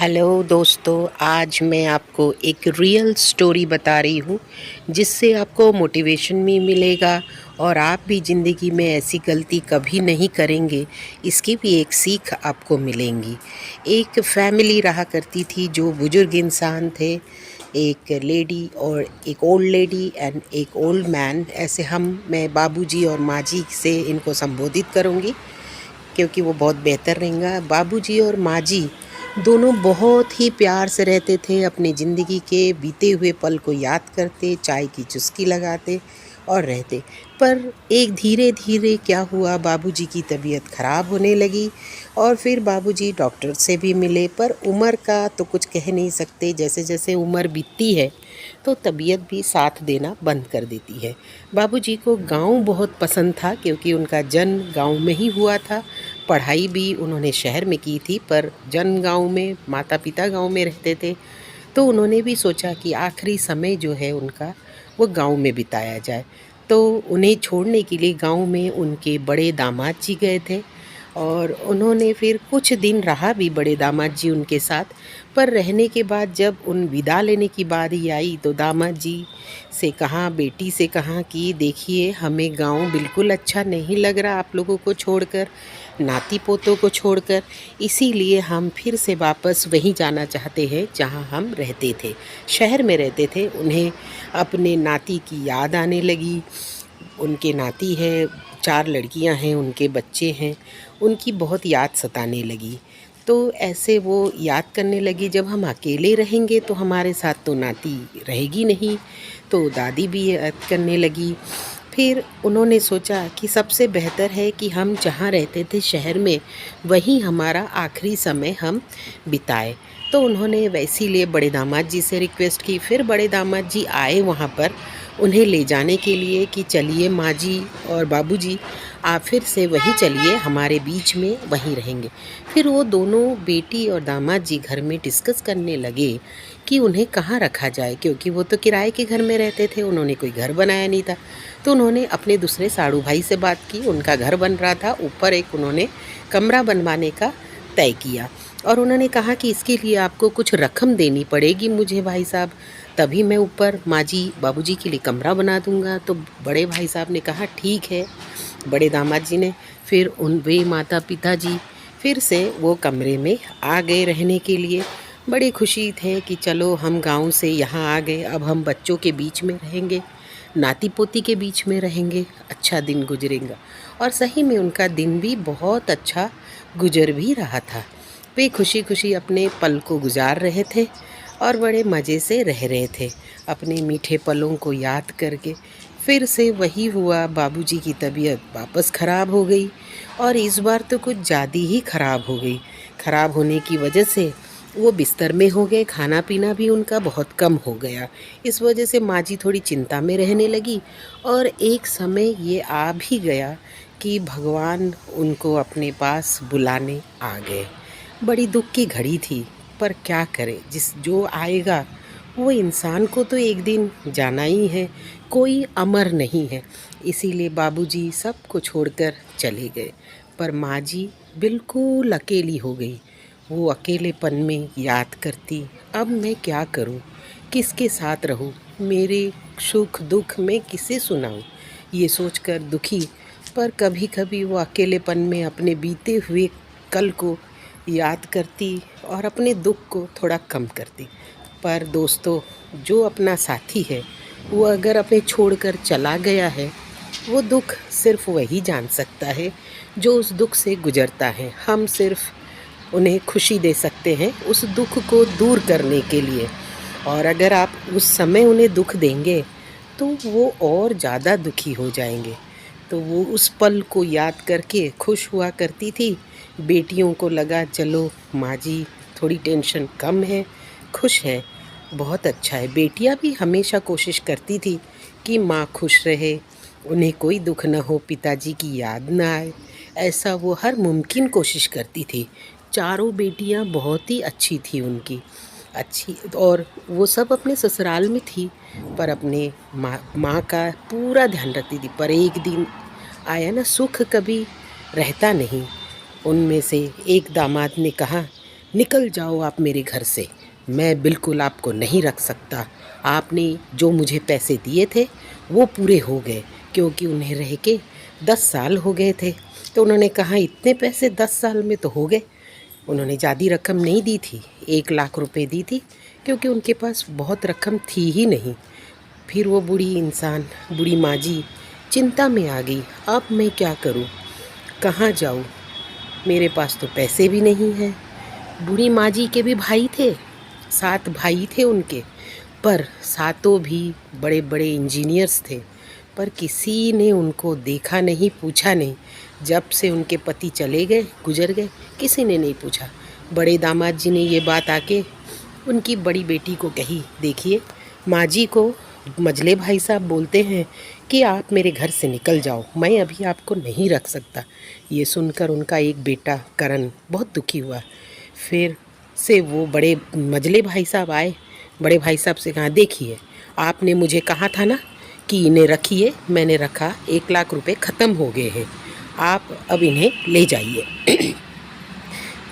Hello दोस्तों, आज मैं आपको एक रियल स्टोरी बता रही हूँ जिससे आपको मोटिवेशन भी मिलेगा और आप भी ज़िंदगी में ऐसी गलती कभी नहीं करेंगे। इसकी भी एक सीख आपको मिलेंगी। एक फैमिली रहा करती थी जो बुज़ुर्ग इंसान थे, एक लेडी और एक ओल्ड लेडी एंड एक ओल्ड मैन। ऐसे मैं बाबूजी और माँ जी से इनको संबोधित करूँगी क्योंकि वो बहुत बेहतर रहेगा। बाबूजी और माँ जी दोनों बहुत ही प्यार से रहते थे, अपनी ज़िंदगी के बीते हुए पल को याद करते, चाय की चुस्की लगाते और रहते। पर एक धीरे धीरे क्या हुआ, बाबूजी की तबीयत ख़राब होने लगी और फिर बाबूजी डॉक्टर से भी मिले। पर उम्र का तो कुछ कह नहीं सकते, जैसे जैसे उम्र बीतती है तो तबीयत भी साथ देना बंद कर देती है। बाबूजी को गांव बहुत पसंद था क्योंकि उनका जन्म गांव में ही हुआ था। पढ़ाई भी उन्होंने शहर में की थी, पर जन्म गांव में, माता पिता गांव में रहते थे। तो उन्होंने भी सोचा कि आखिरी समय जो है उनका वो गांव में बिताया जाए। तो उन्हें छोड़ने के लिए गांव में उनके बड़े दामाद जी गए थे और उन्होंने फिर कुछ दिन रहा भी बड़े दामाद जी उनके साथ। पर रहने के बाद जब उन विदा लेने की बारी आई तो दामाद जी से कहा, बेटी से कहा कि देखिए, हमें गांव बिल्कुल अच्छा नहीं लग रहा आप लोगों को छोड़कर, नाती पोतों को छोड़कर। इसीलिए हम फिर से वापस वहीं जाना चाहते हैं जहां हम रहते थे, शहर में रहते थे। उन्हें अपने नाती की याद आने लगी। उनके नाती है, 4 लड़कियां हैं, उनके बच्चे हैं, उनकी बहुत याद सताने लगी। तो ऐसे वो याद करने लगी, जब हम अकेले रहेंगे तो हमारे साथ तो नाती रहेगी नहीं। तो दादी भी याद करने लगी। फिर उन्होंने सोचा कि सबसे बेहतर है कि हम जहाँ रहते थे शहर में, वहीं हमारा आखिरी समय हम बिताए। तो उन्होंने वैसे लिए बड़े दामाद जी से रिक्वेस्ट की। फिर बड़े दामाद जी आए वहाँ पर उन्हें ले जाने के लिए कि चलिए माँ जी और बाबूजी, आप फिर से वहीं चलिए, हमारे बीच में वहीं रहेंगे। फिर वो दोनों, बेटी और दामाद जी, घर में डिस्कस करने लगे कि उन्हें कहाँ रखा जाए, क्योंकि वो तो किराए के घर में रहते थे, उन्होंने कोई घर बनाया नहीं था। तो उन्होंने अपने दूसरे साड़ू भाई से बात की, उनका घर बन रहा था, ऊपर एक उन्होंने कमरा बनवाने का तय किया। और उन्होंने कहा कि इसके लिए आपको कुछ रकम देनी पड़ेगी मुझे भाई साहब, तभी मैं ऊपर माँ जी बाबूजी के लिए कमरा बना दूंगा। तो बड़े भाई साहब ने कहा ठीक है। बड़े दामाद जी ने फिर वे माता पिता जी फिर से वो कमरे में आ गए रहने के लिए। बड़ी खुशी थे कि चलो हम गांव से यहाँ आ गए, अब हम बच्चों के बीच में रहेंगे, नाती पोती के बीच में रहेंगे, अच्छा दिन गुजरेगा। और सही में उनका दिन भी बहुत अच्छा गुजर भी रहा था। वे खुशी खुशी अपने पल को गुजार रहे थे और बड़े मज़े से रह रहे थे, अपने मीठे पलों को याद करके। फिर से वही हुआ, बाबूजी की तबीयत वापस ख़राब हो गई और इस बार तो कुछ ज़्यादा ही ख़राब हो गई। ख़राब होने की वजह से वो बिस्तर में हो गए, खाना पीना भी उनका बहुत कम हो गया। इस वजह से माँ जी थोड़ी चिंता में रहने लगी और एक समय ये आ भी गया कि भगवान उनको अपने पास बुलाने आ गए। बड़ी दुख की घड़ी थी, पर क्या करे, जिस जो आएगा वो इंसान को तो एक दिन जाना ही है, कोई अमर नहीं है। इसीलिए बाबूजी सबको छोड़कर चले गए, पर माँ जी बिल्कुल अकेली हो गई। वो अकेलेपन में याद करती, अब मैं क्या करूं, किसके साथ रहूं, मेरे सुख दुख मैं किसे सुनाऊं, ये सोचकर दुखी। पर कभी कभी वो अकेलेपन में अपने बीते हुए कल को याद करती और अपने दुख को थोड़ा कम करती। पर दोस्तों, जो अपना साथी है वो अगर अपने छोड़कर चला गया है, वो दुख सिर्फ वही जान सकता है जो उस दुख से गुजरता है। हम सिर्फ उन्हें खुशी दे सकते हैं उस दुख को दूर करने के लिए। और अगर आप उस समय उन्हें दुख देंगे तो वो और ज़्यादा दुखी हो जाएंगे। तो वो उस पल को याद करके खुश हुआ करती थी। बेटियों को लगा चलो माँ जी थोड़ी टेंशन कम है, खुश है, बहुत अच्छा है। बेटियाँ भी हमेशा कोशिश करती थी कि माँ खुश रहे, उन्हें कोई दुख न हो, पिताजी की याद न आए, ऐसा वो हर मुमकिन कोशिश करती थी। चारों बेटियाँ बहुत ही अच्छी थी उनकी, अच्छी, और वो सब अपने ससुराल में थी, पर अपने माँ का पूरा ध्यान रखती थी। पर एक दिन आया ना, सुख कभी रहता नहीं। उनमें से एक दामाद ने कहा निकल जाओ आप मेरे घर से, मैं बिल्कुल आपको नहीं रख सकता। आपने जो मुझे पैसे दिए थे वो पूरे हो गए, क्योंकि उन्हें रह के 10 साल हो गए थे। तो उन्होंने कहा इतने पैसे 10 साल में तो हो गए। उन्होंने ज़्यादा रकम नहीं दी थी, 1 लाख रुपए दी थी, क्योंकि उनके पास बहुत रकम थी ही नहीं। फिर वो बूढ़ी माँ जी चिंता में आ गई, अब मैं क्या करूँ, कहाँ जाऊँ, मेरे पास तो पैसे भी नहीं हैं। बूढ़ी माँ जी के भी भाई थे, 7 भाई थे उनके, पर सातों भी बड़े बड़े इंजीनियर्स थे, पर किसी ने उनको देखा नहीं, पूछा नहीं। जब से उनके पति चले गए, गुजर गए, किसी ने नहीं पूछा। बड़े दामाद जी ने ये बात आके उनकी बड़ी बेटी को कही, देखिए माँ जी को मजले भाई साहब बोलते हैं कि आप मेरे घर से निकल जाओ, मैं अभी आपको नहीं रख सकता। ये सुनकर उनका एक बेटा करण बहुत दुखी हुआ। फिर से वो बड़े मजले भाई साहब आए, बड़े भाई साहब से कहा, देखिए आपने मुझे कहा था ना कि इन्हें रखिए, मैंने रखा, 1 लाख रुपए ख़त्म हो गए हैं, आप अब इन्हें ले जाइए।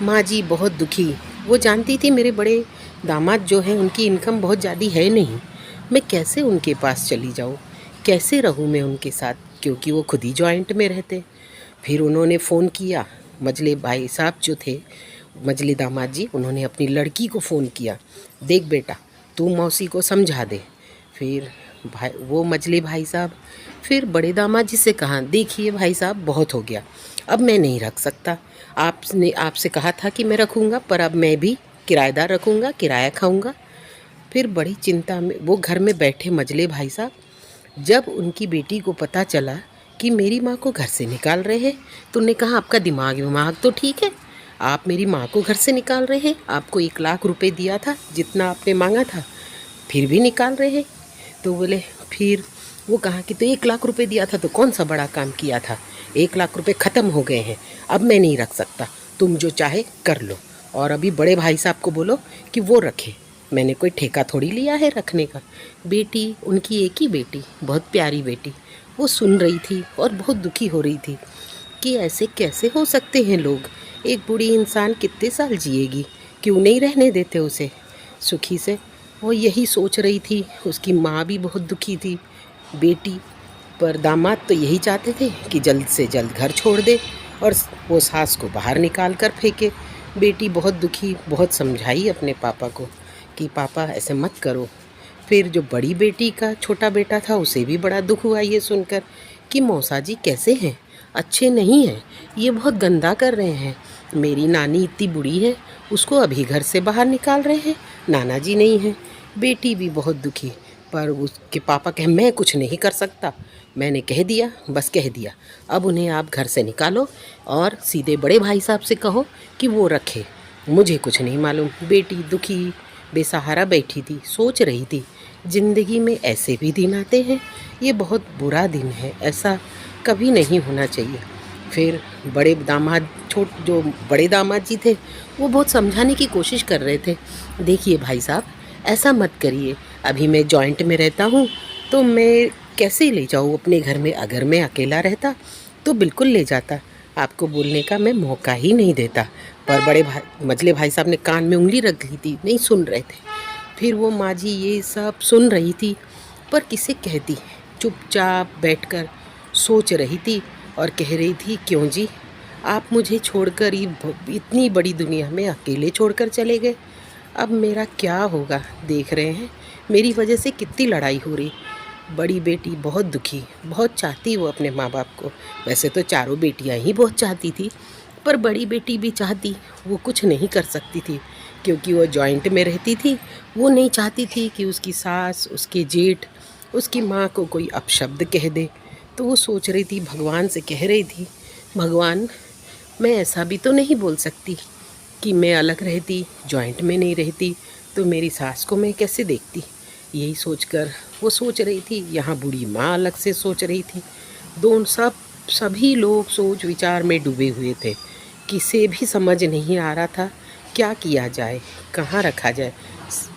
माँ जी बहुत दुखी, वो जानती थी मेरे बड़े दामाद जो हैं उनकी इनकम बहुत ज़्यादा है नहीं, मैं कैसे उनके पास चली जाऊँ, कैसे रहूँ मैं उनके साथ, क्योंकि वो खुद ही जॉइंट में रहते। फिर उन्होंने फ़ोन किया, मजले भाई साहब जो थे, मजले दामाद जी, उन्होंने अपनी लड़की को फ़ोन किया, देख बेटा तू मौसी को समझा दे। फिर वो मजले भाई साहब फिर बड़े दामाद जी से कहा, देखिए भाई साहब बहुत हो गया, अब मैं नहीं रख सकता, आपने आपसे कहा था कि मैं रखूँगा, पर अब मैं भी किराएदार रखूँगा, किराया खाऊँगा। फिर बड़ी चिंता में वो घर में बैठे मजले भाई साहब, जब उनकी बेटी को पता चला कि मेरी माँ को घर से निकाल रहे हैं, तो उन्होंने कहा आपका दिमाग तो ठीक है, आप मेरी माँ को घर से निकाल रहे हैं, आपको 1 लाख रुपए दिया था जितना आपने मांगा था, फिर भी निकाल रहे हैं। तो बोले, फिर वो कहा कि तो 1 लाख रुपए दिया था तो कौन सा बड़ा काम किया था, 1 लाख रुपए ख़त्म हो गए हैं, अब मैं नहीं रख सकता, तुम जो चाहे कर लो, और अभी बड़े भाई साहब को बोलो कि वो रखे, मैंने कोई ठेका थोड़ी लिया है रखने का। बेटी उनकी एक ही बेटी, बहुत प्यारी बेटी, वो सुन रही थी और बहुत दुखी हो रही थी कि ऐसे कैसे हो सकते हैं लोग, एक बूढ़ी इंसान कितने साल जिएगी, क्यों नहीं रहने देते उसे सुखी से। वो यही सोच रही थी, उसकी माँ भी बहुत दुखी थी, बेटी, पर दामाद तो यही चाहते थे कि जल्द से जल्द घर छोड़ दे और वो सास को बाहर निकाल कर फेंके। बेटी बहुत दुखी, बहुत समझाई अपने पापा को कि पापा ऐसे मत करो। फिर जो बड़ी बेटी का छोटा बेटा था उसे भी बड़ा दुख हुआ ये सुनकर कि मौसा जी कैसे हैं, अच्छे नहीं हैं, ये बहुत गंदा कर रहे हैं, मेरी नानी इतनी बूढ़ी है, उसको अभी घर से बाहर निकाल रहे हैं, नाना जी नहीं हैं। बेटी भी बहुत दुखी, पर उसके पापा कहे मैं कुछ नहीं कर सकता, मैंने कह दिया, बस कह दिया, अब उन्हें आप घर से निकालो और सीधे बड़े भाई साहब से कहो कि वो रखे, मुझे कुछ नहीं मालूम। बेटी दुखी बेसहारा बैठी थी, सोच रही थी ज़िंदगी में ऐसे भी दिन आते हैं, ये बहुत बुरा दिन है, ऐसा कभी नहीं होना चाहिए। फिर जो बड़े दामाद जी थे वो बहुत समझाने की कोशिश कर रहे थे, देखिए भाई साहब ऐसा मत करिए, अभी मैं जॉइंट में रहता हूँ तो मैं कैसे ले जाऊँ अपने घर में, अगर मैं अकेला रहता तो बिल्कुल ले जाता, आपको बोलने का मैं मौका ही नहीं देता। पर मजले भाई साहब ने कान में उंगली रख ली थी, नहीं सुन रहे थे। फिर वो माँ जी ये सब सुन रही थी पर किसे कहती, चुपचाप बैठकर सोच रही थी और कह रही थी, क्यों जी आप मुझे छोड़कर इतनी बड़ी दुनिया में अकेले छोड़कर चले गए, अब मेरा क्या होगा, देख रहे हैं मेरी वजह से कितनी लड़ाई हो रही। बड़ी बेटी बहुत दुखी, बहुत चाहती वो अपने माँ बाप को, वैसे तो चारों बेटियाँ ही बहुत चाहती थी, पर बड़ी बेटी भी चाहती, वो कुछ नहीं कर सकती थी क्योंकि वो जॉइंट में रहती थी। वो नहीं चाहती थी कि उसकी सास, उसके जेठ, उसकी माँ को कोई अपशब्द कह दे। तो वो सोच रही थी, भगवान से कह रही थी, भगवान मैं ऐसा भी तो नहीं बोल सकती कि मैं अलग रहती, जॉइंट में नहीं रहती तो मेरी सास को मैं कैसे देखती। यही सोचकर वो सोच रही थी, यहाँ बूढ़ी माँ अलग से सोच रही थी, सभी लोग सोच विचार में डूबे हुए थे, किसे भी समझ नहीं आ रहा था क्या किया जाए, कहाँ रखा जाए।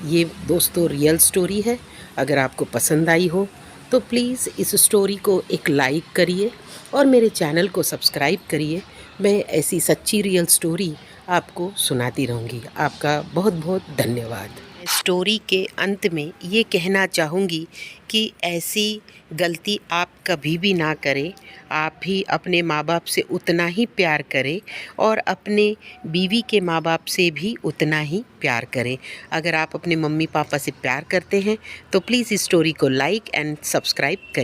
ये दोस्तों रियल स्टोरी है, अगर आपको पसंद आई हो तो प्लीज़ इस स्टोरी को एक लाइक करिए और मेरे चैनल को सब्सक्राइब करिए। मैं ऐसी सच्ची रियल स्टोरी आपको सुनाती रहूँगी। आपका बहुत बहुत धन्यवाद। स्टोरी के अंत में ये कहना चाहूँगी कि ऐसी गलती आप कभी भी ना करें। आप भी अपने माँ बाप से उतना ही प्यार करें और अपने बीवी के माँ बाप से भी उतना ही प्यार करें। अगर आप अपने मम्मी पापा से प्यार करते हैं तो प्लीज़ इस स्टोरी को लाइक एंड सब्सक्राइब करें।